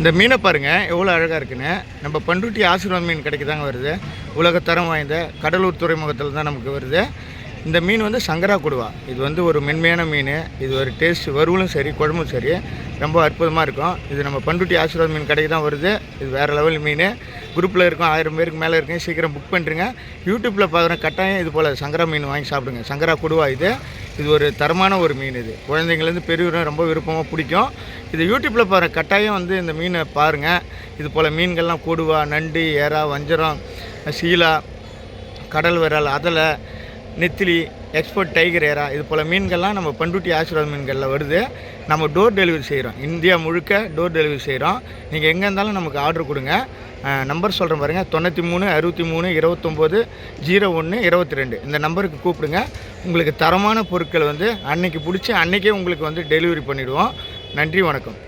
இந்த மீனை பாருங்கள் எவ்வளோ அழகாக இருக்குன்னு. நம்ம பண்ருட்டி ஆசீர்வாத் மீன் கடைக்கு தாங்க வருது. உலகத்தரம் வாய்ந்த கடலூர் துறைமுகத்தில் தான் நமக்கு வருது. இந்த மீன் வந்து சங்கரா கொடுவா. இது வந்து ஒரு மென்மையான மீன். இது ஒரு டேஸ்ட் வறுவலும் சரி குழம்பும் சரி ரொம்ப அற்புதமாக இருக்கும். இது நம்ம பண்ருட்டி ஆசீர்வாத் மீன் கடைக்கு தான் வருது. இது வேறு லெவல் மீன். குரூப்பில் இருக்கும் 1000 பேருக்கு மேலே இருக்குங்க. சீக்கிரம் புக் பண்ணுறங்க. யூடியூப்பில் பார்க்குற கட்டாயம் இது போல் சங்கரா மீன் வாங்கி சாப்பிடுங்க. சங்கரா கொடுவா இது ஒரு தரமான ஒரு மீன். இது குழந்தைங்கலேருந்து பெரியவரும் ரொம்ப விருப்பமாக பிடிக்கும். இது யூடியூப்பில் பார்க்குற கட்டாயம் வந்து இந்த மீனை பாருங்கள். இது போல் மீன்கள்லாம் கொடுவா, நண்டு, எறா, வஞ்சரம், சீலா, கடல் விரல், அதலை, நெத்திலி, எக்ஸ்போர்ட் டைகர் ஏரா, இது போல் மீன்கள்லாம் நம்ம பண்ருட்டி ஆசீர்வாத் மீன்களில் வருது. நம்ம டோர் டெலிவரி செய்கிறோம். இந்தியா முழுக்க டோர் டெலிவரி செய்கிறோம். நீங்கள் எங்கே இருந்தாலும் நமக்கு ஆர்டர் கொடுங்க. நம்பர் சொல்கிறேன் பாருங்கள், 93 63 29 01 22. இந்த நம்பருக்கு கூப்பிடுங்க. உங்களுக்கு தரமான பொருட்கள் வந்து அன்றைக்கி பிடிச்சி அன்றைக்கே உங்களுக்கு வந்து டெலிவரி பண்ணிவிடுவோம். நன்றி, வணக்கம்.